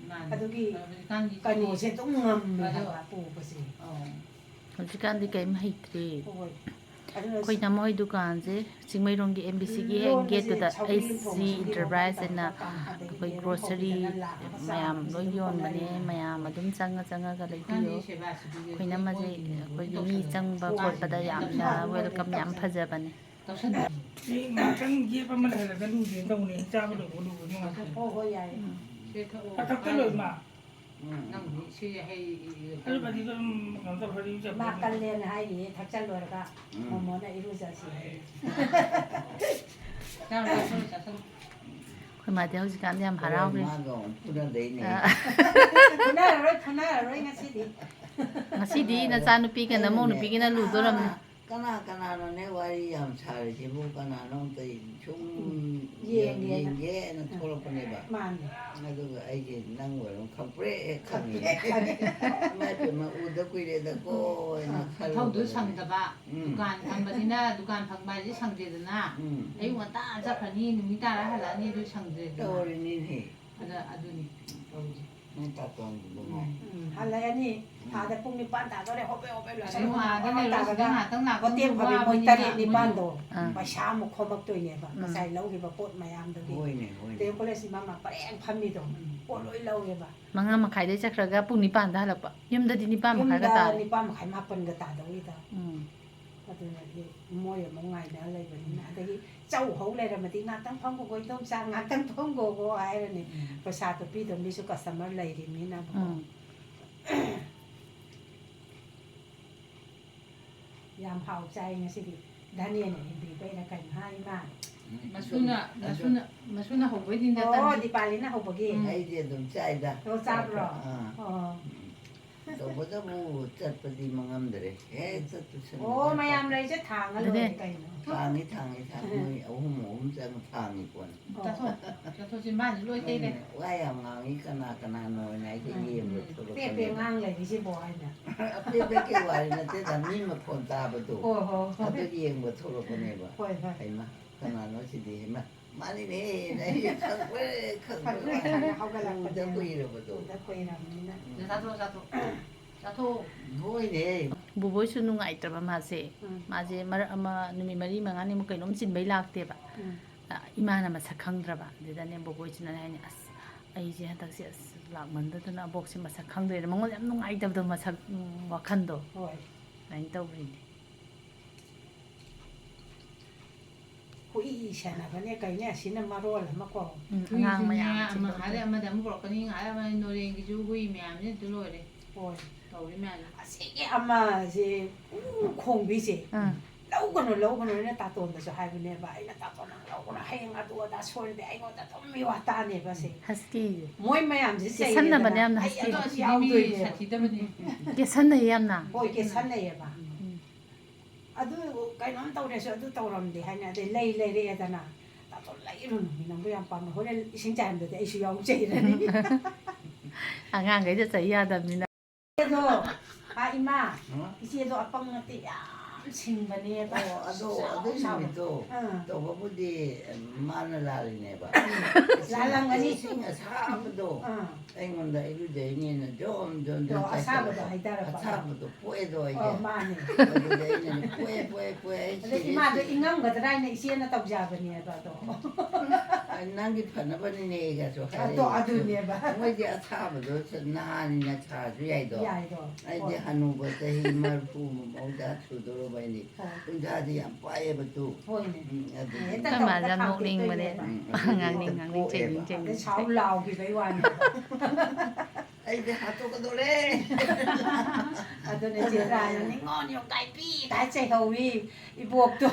อันนี้กันอยู่เส้นต้องงำเลยค่ะปู่ก็สิ ꯍꯧꯖꯤꯛꯀꯥꯟꯗꯤ ꯀꯩꯝ ꯍꯩꯇ꯭ꯔꯦ โอ้ย ꯑꯩꯈꯣꯏ ꯅꯃꯣꯏ ꯗꯨꯀꯥꯟꯁꯦ ꯆꯤꯡꯃꯩꯔꯣꯡꯒꯤ MBCꯒꯤ ꯍꯦꯛ ꯒꯦꯠꯇꯨꯗ SC Enterprise ꯍꯥꯏꯅ ꯑꯩꯈꯣꯏ ꯒ꯭ꯔꯣꯁꯔꯤ ꯃꯌꯥꯝ ꯂꯣꯏ ꯌꯣꯟꯕꯅꯦ ꯃꯌꯥꯝ ꯑꯗꯨꯝ ꯆꯪꯉꯒ ꯂꯩꯕꯤꯌꯣ ꯑꯩꯈꯣꯏ ꯅꯃꯁꯦ ꯑꯩꯈꯣꯏꯒꯤ ꯃꯤ ꯆꯪꯕ ꯈꯣꯠꯄꯗ ꯌꯥꯝꯅ ꯋꯦꯜꯀꯝ ꯌꯥꯝ ꯐꯖꯕꯅꯦ Ngakang giye pa man halaga lugi daw ni chaba lo lugi mo. โอ้โหใหญ่ Atak ka lo ma. Nang si hay Ano ba dito ng tawari sa มากันเรียนให้ดีทักจันเลยก็หมอน่ะอีรู้จักสิ Sao lại không sao không คนมาที่ ꯍꯧꯖꯤꯛꯀꯥꯟꯗꯤ ꯌꯥꯝ ꯍꯔꯥꯎꯈ꯭ꯔꯦ Magong punan day ni. น่าอร่อยน่าอร่อยงั้นสิดิ ꯉꯁꯤꯗꯤ ꯅꯆꯥꯅꯨꯄꯤꯒ ꯅꯃꯧ ꯅꯨꯄꯤꯒꯅ ꯂꯨꯗꯣꯔꯝꯅꯤ Kana no ne wari yam chari ji bu kana no tai chung Ye na tholo pane ba. มานี่ Aduga ai ji nang wa khapre khami. Ma pe ma u da kui re da ko na khal. thâu đứa sang tập ạ dukan thằng bên na dukan thằng bài chứ sang gì đó na ấy mà ta chắc là ni mình ta đã là ni đứa sang gì đó Do ri ni he. ada ni Ni ta ton bu mo. อะไรนี่หาแต่พวกนี้ป้านตาก็ได้ฮอบไปเลย nhưng mà cái này là cái nào tăng nào ก็เตรียมกับมวยตาดีนี่บ้านโดมาช้าหมกคอมักตัวเนี่ยป่ะมาใส่เล้าที่มาปดมายามตะกี้ Oi ne oi. เดี๋ยวก็เลยสิมาปะแองพันนี่ตรงปดลอยเล้าเนี่ยป่ะ mga makayda chakraga pung nipan da halapa yumdadi nipan ยุ่ง makayga ดา ta นี่ป้ามาขายมาเป็นกระตาตรงนี้ตาก็ตัวนี้มวยมองไงนะอะไรแบบนี้นะแต่ที่เจ้าเขาเลยแต่มาที่งานตั้งพ้องกูก็ต้องสร้างงานตั้งพ้องกูก็ไอ้เนี่ยประชาตัวพี่ตรงนี้สุกัสมัยเลยทีนี้นะยามเผาใจไงสิดิด้านนี้เนี่ยดีไปนะกันให้มาก mà xuân là hộp với đi ra โอ้ tân ดิปาลินะเขาบอกกี้ Ai ji dum chai da. เราทราบหรอ อ๋อ To bo da bu chat pa di mangam dre. Chat tu sen. โอ้มายามเลยจะทางอะไรกันเนาะ Thang ni moi au mo jang thang ni kon. ta thôi cho thôi trên bàn lôi cây này Wa ya ngang ni kana no nai ke yem bu to. เปรี้ยงง่างเลยที่ชิบอยเนี่ย Pe pe ke wa ni te da ni ma kon ta ba to. โอ้โห Ta te yem bu to lo ko ne ba. ค่อยค่ะ Ai ma kana no si di ma. Ma ni ne nai khang we khang ผัดเพื่อน we. กันเขากำลัง Da ku yi ro ba to. จะคุยแบบนี้นะ ra thôi ra thôi Hoi ne. buboysu nungaitaba mase mase marak ama numi mari mangani mu kainom chinbai lakteba imana masak khangdraba dedane buboysuna haini as aije hantaksi as lakmandaduna abokse masak khangdre mangol yam nungaitabdo masak wakhando โอ้ย lain tawrini คุยอีฉันนะวันนี้ไก่เนี่ยชิ้นมาโรยมากกว่า ngang maya mà hái đây mà đấm bọt cái ní hái mà nồi đen cái chú huy mèo nhá chú lôi đây โอ้ย tàu với mèo สิอามาสิคงบิสิแล้วกันเนี่ยตาโตนแต่จะให้เนี่ยไปนะตาโตนเราคนให้ยังตัวตาชนแต่ไอ้คนตาต้องมีว่าตาเนี่ยก็สิ husky มวยไม่ยามจะใส่ sanna bane amna ไอ้ husky ตัวสีนี่สัตว์ที่ตัวนี้ ke sanna yamna โอ้ยเกสันเลยป่ะอะดูไก่น้ำเต่าเนี่ยสิอะดูเต่ารำดีให้เนี่ยได้เลยแต่น่ะตาโตนเลยรุ่นมีน้ำพยายามปั๊มเขาเนี่ยสิงใจมันแต่ไอ้ชิยองใจเลยนี่ angang ga ja chai yadamina เจ้าอาอิมาอีเสียตัวปังติยามชิงบันเนี่ยป่ะ Ado ni to. To ba bu di mana la ne ba. Lalang gani. Singa sa do. Ai ngon da ilu de ni na jom jom Do asaba do haidara pa. Asaba do pue do ai. Oh mani. Ado de ni pue. Ada ima do ingam ga drai na isia na tabja bani ba do. Ai nang gi phana ba ni ne ga so ha. Do adu ne ba. Moi di asaba do na ni na cha ju ai do. Yai do. Ai di hanu ba te hi mar pu mo da su do ro ba ni. Kun da di am pa e ba tu. Hoi ne. ka ma ja mokning bane ngang ning chei ning chei ได้เช้าลาวกี่ไปวัน Ai di ha to ka do le. อะตัวเนี่ยเจรายนี่งอนอยู่ไก่ปี้ไก่ใจเฮาวีอีบวกตัว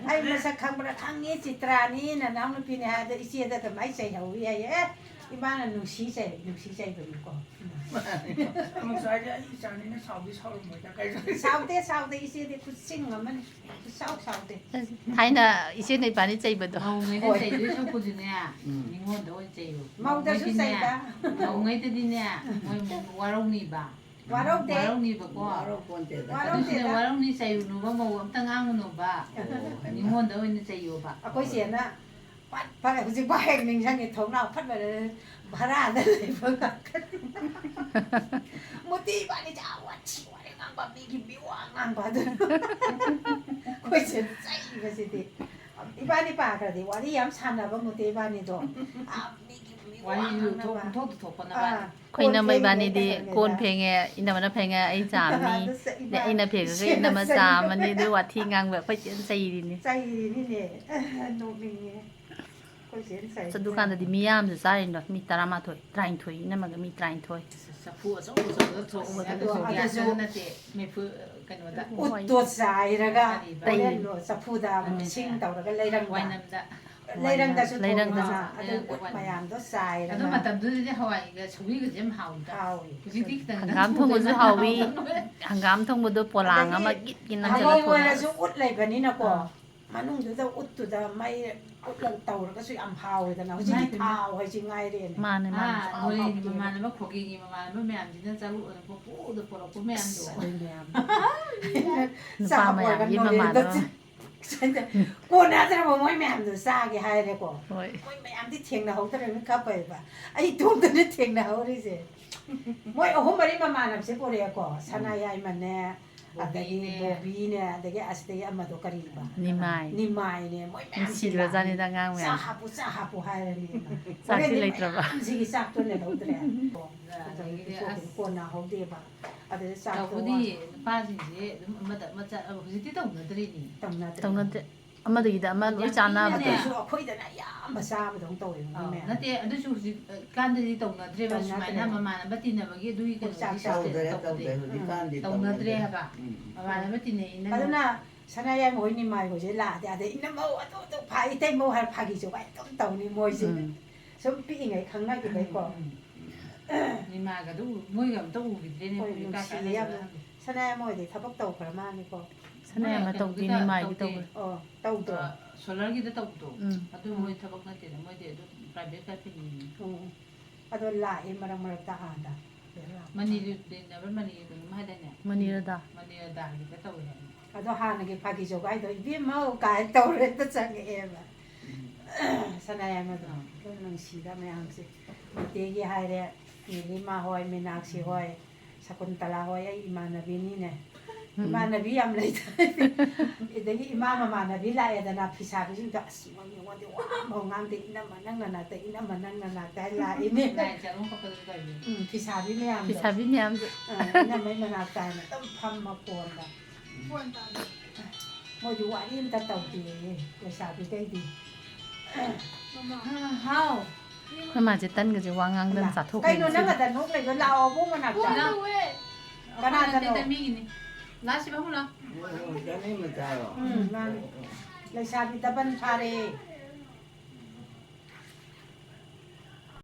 ไอ้มาสักครั้งประทังนี้จิตรานี้น่ะน้ำมันพี่เนี่ยเดี๋ยวอีเสียแต่ไม่ใจเฮาวีไอ้อีบ้านน่ะหนูชี้ใจแบบนี้ก่อน ꯉꯁꯥꯏꯗꯤ ꯑꯩ ꯏꯆꯥꯅꯤꯅ Saudi ꯁꯥꯎꯔꯝꯃꯣꯏꯗ ꯀꯩꯁꯨ ꯁꯥꯎꯗꯦ ꯏꯆꯦꯗꯤ ꯈꯨꯠꯁꯤꯡ ꯑꯃꯅꯤ ꯁꯥꯎꯗꯦ ꯊꯥꯏꯅ ꯏꯆꯦ ꯅꯣꯏꯕꯥꯅꯤ ꯆꯩꯕꯗꯣ ꯃꯧꯉꯩꯗ ꯆꯩꯗꯣꯏ ꯁꯔꯨꯛꯄꯨꯗꯤꯅꯦ ꯃꯤꯉꯣꯟꯗ ꯑꯣꯏꯅ ꯆꯩꯌꯨ ꯃꯧꯗꯁꯨ ꯆꯩꯗ ꯃꯧꯉꯩꯗꯗꯤꯅꯦ ꯃꯣꯏ ꯋꯥꯔꯧꯅꯤꯕ ꯋꯥꯔꯧꯗꯦ ꯋꯥꯔꯧꯅꯤꯕꯀꯣ ꯋꯥꯔꯧꯄꯣꯟꯇꯦꯗ ꯑꯗꯨꯁꯤꯗ ꯋꯥꯔꯧꯅꯤ ꯆꯩꯔꯨꯅꯨꯕ ꯃꯧ ꯑꯝꯇ ꯉꯥꯡꯉꯨꯅꯨꯕ ꯃꯤꯉꯣꯟꯗ ꯑꯣꯏꯅ ꯆꯩꯌꯨꯕ ꯑꯩꯈꯣꯏ ꯆꯦꯅ ꯐꯠ ꯍꯧꯖꯤꯛ ꯍꯦꯛ ꯅꯤꯡꯁꯤꯡꯉꯦ ꯊꯣꯡꯅꯥꯎ ꯐꯠꯕꯗ ꯚꯔꯥꯗ ꯂꯩꯕ ꯃꯨꯇꯤ ꯏꯕꯥꯅꯤ ꯋꯥꯊꯤ ꯋꯥꯔꯦ ꯉꯥꯡꯕ ꯃꯤꯒꯤ ꯃꯤꯋꯥ ꯉꯥꯡꯕ ꯑꯗꯨ ꯑꯩꯈꯣꯏ ꯆꯦꯅ ꯆꯩꯕꯁꯤꯗꯤ ꯏꯕꯥꯅꯤ ꯄꯥꯈ꯭ꯔꯗꯤ ꯋꯥꯔꯤ ꯌꯥꯝ ꯁꯥꯟꯅꯕ ꯃꯨꯇꯤ ꯏꯕꯥꯅꯤꯗꯣ ꯃꯤꯒꯤ ꯃꯤꯋꯥ ꯋꯥꯔꯤꯁꯨ ꯉꯥꯡꯅꯕ ꯊꯣꯛ ꯊꯣꯛꯄꯅꯕ ꯑꯩꯈꯣꯏ ꯏꯅꯝꯃ ꯏꯕꯥꯅꯤꯗꯤ ꯀꯣꯟ ꯐꯦꯡꯉꯦ ꯏꯅꯝꯃꯅ ꯐꯦꯡꯉꯦ ꯑꯩ ꯆꯥꯝꯅꯤ ꯑꯗꯩ ꯑꯩꯅ ꯐꯦꯡꯉꯒ ꯏꯅꯝꯃ ꯆꯥꯝꯃꯅꯤ ꯑꯗꯨ ꯋꯥꯊꯤ ꯉꯥꯡꯕ ꯑꯩꯈꯣꯏ ꯆꯦꯅ ꯆꯩꯔꯤꯅꯤ ꯆꯩꯔꯤꯅꯤꯅꯦ ꯅꯣꯛꯅꯤꯡꯉꯦ ꯑꯩꯈꯣꯏ ꯆꯦꯅ ꯆꯩ ꯑꯗꯨꯀꯥꯟꯗꯗꯤ ꯃꯤ ꯌꯥꯝꯁꯨ ꯆꯥꯔꯤꯅꯣ ꯃꯤ 11 12 ꯏꯅꯝꯃꯒ ꯃꯤ 13 ꯆꯐꯨ ꯑꯆꯧ ꯑꯆꯧꯕꯗ ꯊꯣꯛꯑꯒ ꯑꯗꯨꯁꯨ ꯒ꯭ꯌꯥꯁꯇ ꯅꯠꯇꯦ ꯃꯩꯐꯨ ꯀꯩꯅꯣꯗ ꯎꯠꯇꯣ ꯆꯥꯏꯔꯒ ꯇꯩ. ꯍꯣꯔꯦꯟꯗꯣ ꯆꯐꯨꯗ ꯁꯤꯡ ꯇꯧꯔꯒ ꯂꯩꯔꯪꯗ ꯋꯥꯏꯅꯝꯗ ꯂꯩꯔꯪꯗꯁꯨ ꯂꯩꯔꯪꯗꯁꯨ. ꯊꯣꯡꯉꯒ ꯑꯗꯨ ꯎꯠ ꯃꯌꯥꯝꯗꯣ ꯑꯗꯨ ꯆꯥꯏꯔꯒ ꯃꯇꯝꯗꯨꯗꯗꯤ ꯍꯋꯥꯏꯒ ꯁꯧꯒ꯭ꯔꯤꯒꯁꯦ ꯌꯥꯝ ꯍꯥꯎꯋꯤꯗ ꯍꯥꯎꯋꯤ ꯍꯧꯖꯤꯛꯇꯤ ꯈꯤꯇꯪ ꯍꯪꯒꯥꯝ ꯊꯣꯡꯕꯁꯨ ꯍꯥꯎꯋꯤ ꯍꯪꯒꯥꯝ ꯊꯣꯡꯕꯗꯣ ꯄꯣꯂꯥꯡ ꯑꯃ ꯒꯤꯠꯀꯤ ꯅꯝꯁꯤꯜꯂ ꯍꯋꯥꯏ ꯊꯣꯡꯉꯦ ꯑꯣꯏꯔꯁꯨ ꯎꯠ ꯂꯩꯕꯅꯤꯅꯀꯣ ꯑꯥ. ꯃꯅꯨꯡꯗꯨꯗ ꯎꯠꯇꯨꯗ ꯃꯩ ꯎꯠꯂ ꯇꯧꯔꯒꯁꯨ ꯌꯥꯝ ꯍꯥꯎꯋꯦꯗꯅ ꯍꯧꯖꯤꯛꯇꯤ ꯊꯥꯎ ꯍꯥꯏꯁꯤ ꯉꯥꯏꯔꯦꯅꯦ ꯃꯥꯅꯦ ꯃꯥꯅꯦ ꯃꯣꯏ ꯃꯃꯥꯟꯅꯕ ꯈꯣꯒꯦꯒꯤ ꯃꯃꯥꯟꯅꯕ ꯃꯌꯥꯝꯁꯤꯅ ꯆꯔꯨ ꯄꯣꯄꯨꯗ ꯄꯣꯔꯛꯄ ꯃꯌꯥꯝꯗꯣ ꯅꯨꯄꯥ ꯃꯌꯥꯝꯒꯤ ꯃꯃꯥꯟꯅꯕ ꯀꯣꯟꯅꯗ꯭ꯔꯕ ꯃꯣꯏ ꯃꯌꯥꯝꯗꯣ ꯆꯥꯒꯦ ꯍꯥꯏꯔꯦꯀꯣ ꯍꯣꯏ ꯃꯣꯏ ꯃꯌꯥꯝꯗꯤ ꯊꯦꯡꯅꯍꯧꯗ꯭ꯔꯕꯅꯤ ꯀꯞꯄꯦꯕ ꯑꯩ ꯏꯇꯣꯝꯇꯅ ꯊꯦꯡꯅꯍꯧꯔꯤꯁꯦ ꯃꯣꯏ 3-4 ꯃꯃꯥꯟꯅꯕꯁꯦ ꯄꯨꯔꯛꯑꯦꯀꯣ ꯁꯅꯥꯌꯥꯏꯃꯅꯦ ꯑꯗꯒꯤ ꯕꯣꯕꯤꯅꯦ ꯑꯗꯒꯤ ꯑꯁꯤꯗꯒꯤ ꯑꯃꯗꯣ ꯀꯔꯤꯕ ꯅꯤꯃꯥꯏ ꯅꯤꯃꯥꯏꯅꯦ ꯃꯣꯏ ꯃꯌꯥꯝꯁꯤ ꯅꯨꯡꯁꯤꯈ꯭ꯔꯖꯥꯠꯅꯤꯗ ꯑꯉꯥꯡ ꯆꯥꯛ ꯃꯌꯥꯝ ꯍꯥꯞꯄꯨ ꯆꯥꯛ ꯍꯥꯞꯄꯨ ꯍꯥꯏꯔꯅꯤ ꯆꯥꯛꯇꯤ ꯂꯩꯇ꯭ꯔꯕ ꯃꯌꯥꯝꯁꯤꯒꯤ ꯆꯥꯛꯇꯣ ꯂꯩꯍꯧꯗ꯭ꯔꯦ ꯑꯗꯒꯤꯗꯤ ꯑꯁ ꯀꯣꯟꯅꯍꯧꯗꯦꯕ ꯑꯗꯨꯗ ꯆꯥꯛꯇꯣ ꯇꯧꯕꯗꯤ ꯅꯨꯄꯥꯁꯤꯡꯁꯦ ꯑꯗꯨꯝ ꯑꯃꯗ ꯑꯃ ꯍꯧꯖꯤꯛꯇꯤ ꯇꯧꯅꯗ꯭ꯔꯤꯅꯤ ꯇꯧꯅꯗꯦ ꯑꯃꯗꯒꯤꯗ ꯑꯃ ꯂꯣꯏ ꯆꯥꯟꯅꯕꯗꯣ ꯑꯗꯨꯁꯨ ꯑꯩꯈꯣꯏꯗꯅ ꯑꯌꯥꯝꯕ ꯆꯥꯕꯗꯧ ꯇꯧꯋꯦ ꯃꯣꯏ ꯃꯌꯥꯝ ꯅꯠꯇꯦ ꯑꯗꯨꯁꯨ ꯍꯧꯖꯤꯛ ꯀꯥꯟꯗꯗꯤ ꯇꯧꯅꯗ꯭ꯔꯦꯕ ꯇꯧꯅꯗ꯭ꯔꯦ. ꯁꯨꯃꯥꯏꯅ ꯃꯃꯥꯟꯅꯕ ꯇꯤꯟꯅꯕꯒꯤ ꯑꯗꯨꯒꯤ ꯆꯥꯛ ꯀꯩꯅꯣꯗꯤ ꯇꯧꯗ꯭ꯔꯦ ꯇꯧꯗꯦ ꯍꯧꯖꯤꯛꯀꯥꯟꯗꯤ ꯇꯧꯅꯗ꯭ꯔꯦ ꯍꯥꯏꯕ ꯃꯃꯥꯟꯅꯕ ꯇꯤꯟꯅꯩꯅ ꯑꯗꯨꯅ ꯁꯅꯥꯌꯥꯏ ꯍꯣꯏ ꯅꯤꯃꯥꯏ ꯍꯣꯏꯁꯦ ꯂꯥꯛꯑꯗꯤ ꯑꯗꯩ ꯏꯅꯝꯃꯧ ꯑꯗꯨ ꯏꯇꯩꯃꯧ ꯍꯥꯏꯔ ꯐꯥꯒꯤꯁꯨ ꯑꯗꯨꯝ ꯇꯧꯅꯤ ꯃꯣꯏꯁꯦ ꯁꯨꯝ ꯄꯤꯛꯏꯉꯩ ꯈꯪꯅꯈꯤꯕꯩꯀꯣ ꯅꯤꯃꯥꯒꯗꯨ ꯃꯣꯏꯒ ꯑꯝꯇ ꯎꯈꯤꯗ꯭ꯔꯦꯅꯦ ꯍꯣꯏ ꯍꯧꯖꯤꯛ ꯅꯨꯡꯁꯤꯌꯦ ꯌꯥꯝꯅ ꯁꯅꯥꯌꯥꯏ ꯍꯣꯏꯗꯤ ꯊꯕꯛ ꯇꯧꯈ꯭ꯔ ꯃꯥꯜꯂꯦꯀꯣ ꯁꯅꯥꯌꯥꯏꯃ ꯇꯧꯗꯦ ꯅꯤꯃꯥꯏꯗꯤ ꯇꯧꯈ꯭ꯔꯦ ꯑꯣ ꯇꯧꯗ꯭ꯔꯣ ꯁꯣꯂꯔꯒꯤꯗ ꯇꯧꯕꯗꯣ ꯎꯝ. ꯑꯗꯨ ꯃꯣꯏ ꯊꯕꯛ ꯅꯠꯇꯦꯗ ꯃꯣꯏꯗꯤ ꯑꯗꯨꯝ ꯄ꯭ꯔꯥꯏꯚꯦꯠ ꯀꯝꯄꯦꯅꯤꯅꯤ ꯑꯗꯣ ꯂꯥꯛꯑꯦ ꯃꯔꯛ ꯃꯔꯛꯇ ꯑꯥꯗ ꯃꯅꯤꯗꯨ ꯅꯕ ꯃꯅꯤ ꯑꯗꯨꯝ ꯍꯥꯏꯗꯥꯏꯅꯦ ꯃꯅꯤꯔꯗ ꯃꯅꯤꯔꯗꯥꯒꯤꯗ ꯇꯧꯋꯦ ꯍꯥꯏꯕꯅꯦ ꯑꯗꯣ ꯍꯥꯟꯅꯒꯤ ꯐꯥꯒꯤ ꯖꯣꯒꯥꯏꯗꯣ ꯏꯕꯦꯝꯃꯧ ꯀꯥꯏ ꯇꯧꯔꯦ ꯍꯦꯛꯇ ꯆꯪꯉꯛꯑꯦꯕ ꯁꯅꯥꯌꯥꯏꯃꯗꯣ ꯑꯗꯨꯝ ꯅꯨꯡꯁꯤꯗ ꯃꯌꯥꯝꯁꯦ ꯃꯩꯇꯩꯒꯤ ꯍꯥꯏꯔꯦ ꯅꯤꯂꯤꯃꯥ ꯍꯣꯏ ꯃꯤꯅꯥꯛꯁꯤ ꯍꯣꯏ ꯁꯀꯨꯟꯇꯂꯥ ꯍꯣꯏ ꯑꯩ ꯏꯃꯥꯟꯅꯕꯤꯅꯤꯅꯦ ꯏꯃꯥꯟꯅꯕꯤ ꯌꯥꯝ ꯂꯩꯇꯦ ꯑꯗꯒꯤ ꯏꯃꯥ ꯃꯃꯥꯟꯅꯕꯤ ꯂꯥꯛꯑꯦꯗꯅ ꯐꯤꯁꯥꯕꯤꯁꯤꯡꯗꯣ ꯑꯁ ꯃꯣꯏ ꯃꯤꯉꯣꯟꯗꯤ ꯋꯥ ꯑꯃꯐꯥꯎ ꯉꯥꯡꯗꯦ ꯏꯅꯝꯃ ꯅꯪ ꯅꯅꯥꯛꯇ ꯏꯅꯝꯃ ꯅꯪ ꯅꯅꯥꯛꯇ ꯂꯥꯛꯏꯅꯦ ꯂꯥꯏ ꯆꯥꯛꯂꯣꯡ ꯀꯞꯄꯗꯁꯨ ꯇꯧꯋꯦ ꯐꯤꯁꯥꯕꯤ ꯃꯌꯥꯝꯗꯣ ꯐꯤꯁꯥꯕꯤ ꯃꯌꯥꯝꯁꯨ ꯏꯅꯝꯃꯩ ꯃꯅꯥꯛꯇ ꯍꯥꯏꯅ ꯑꯗꯨꯝ ꯐꯝꯃ ꯐꯣꯟꯗ ꯃꯣꯏꯗꯤ ꯋꯥꯔꯤ ꯑꯝꯇ ꯇꯧꯗꯦ ꯂꯩꯁꯥꯕꯤꯈꯩꯗꯤ ꯍꯥꯎ ꯑꯩꯈꯣꯏ ꯃꯥꯁꯦ ꯇꯟꯒꯁꯦ ꯋꯥ ꯉꯥꯡꯗꯅ ꯆꯥꯊꯣꯛꯈ꯭ꯔꯦ ꯀꯩꯅꯣ ꯅꯪ ꯑꯗ ꯅꯣꯛ ꯂꯩꯕ ꯂꯥꯛꯑꯣ ꯑꯕꯨꯡ ꯃꯅꯥꯛꯇ ꯀꯅꯥꯗꯅꯣ ꯃꯤꯒꯤꯅꯤ ꯂꯥꯛꯁꯤ ꯕꯥꯕꯨ ꯂꯥꯛ ꯃꯆꯥꯔꯣ ꯃꯥꯅꯤ ꯂꯩꯁꯥꯕꯤ ꯗꯕꯟ ꯐꯥꯔꯦ